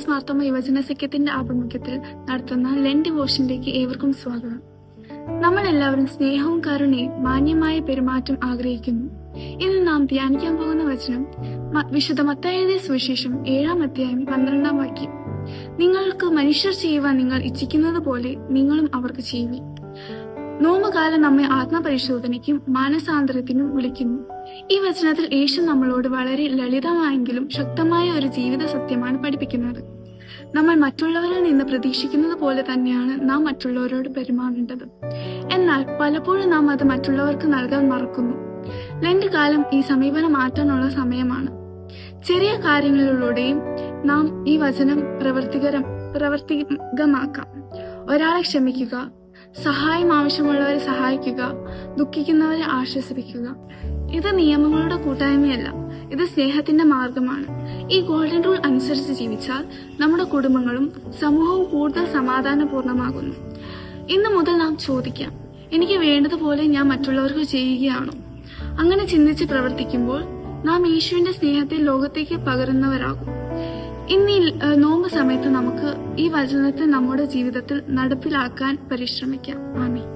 മാർത്തോമ യുവജന സഖ്യത്തിന്റെ ആഭിമുഖ്യത്തിൽ നടത്തുന്ന ലെൻഡ് ഡിവോഷനിലേക്ക് ഏവർക്കും സ്വാഗതം. നമ്മൾ എല്ലാവരും സ്നേഹവും കരുണയും മാന്യമായ പെരുമാറ്റം ആഗ്രഹിക്കുന്നു. ഇന്ന് നാം ധ്യാനിക്കാൻ പോകുന്ന വചനം വിശുദ്ധ മത്തായി എഴുതിയ സുവിശേഷം 7-ാം അധ്യായം 12-ാം വാക്യം. നിങ്ങൾക്ക് മനുഷ്യർ ചെയ്യുവാൻ നിങ്ങൾ ഇച്ഛിക്കുന്നത് പോലെ നിങ്ങളും അവർക്ക് ചെയ്യുവിൻ. നോമ്പുകാലം നമ്മെ ആത്മപരിശോധനയ്ക്കും മാനസാന്തരത്തിനും വിളിക്കുന്നു. ഈ വചനത്തിൽ യേശു നമ്മളോട് വളരെ ലളിതമായെങ്കിലും ശക്തമായ ഒരു ജീവിത സത്യമാണ് പഠിപ്പിക്കുന്നത്. നമ്മൾ മറ്റുള്ളവരിൽ നിന്ന് പ്രതീക്ഷിക്കുന്നത് പോലെ തന്നെയാണ് നാം മറ്റുള്ളവരോട് പെരുമാറേണ്ടത്. എന്നാൽ പലപ്പോഴും നാം അത് മറ്റുള്ളവർക്ക് നൽകാൻ മറക്കുന്നു. ലെൻഡ് കാലം ഈ സമീപനം മാറ്റാനുള്ള സമയമാണ്. ചെറിയ കാര്യങ്ങളിലൂടെയും നാം ഈ വചനം പ്രവർത്തികമാക്കാം. ഒരാളെ ക്ഷമിക്കുക, സഹായം ആവശ്യമുള്ളവരെ സഹായിക്കുക, ദുഃഖിക്കുന്നവരെ ആശ്വസിപ്പിക്കുക. ഇത് നിയമങ്ങളുടെ കൂട്ടായ്മയല്ല, ഇത് സ്നേഹത്തിന്റെ മാർഗമാണ്. ഈ ഗോൾഡൻ റൂൾ അനുസരിച്ച് ജീവിച്ചാൽ നമ്മുടെ കുടുംബങ്ങളും സമൂഹവും കൂടുതൽ സമാധാനപൂർണമാകുന്നു. ഇന്നു മുതൽ നാം ചോദിക്കാം, എനിക്ക് വേണ്ടതുപോലെ ഞാൻ മറ്റുള്ളവർക്ക് ചെയ്യുകയാണോ? അങ്ങനെ ചിന്തിച്ച് പ്രവർത്തിക്കുമ്പോൾ നാം യേശുവിന്റെ സ്നേഹത്തെ ലോകത്തേക്ക് പകരുന്നവരാകും. ഇന്ന് നോമ്പ് സമയത്ത് നമുക്ക് ഈ വചനത്തെ നമ്മുടെ ജീവിതത്തിൽ നടപ്പിലാക്കാൻ പരിശ്രമിക്കാം. ആമേൻ.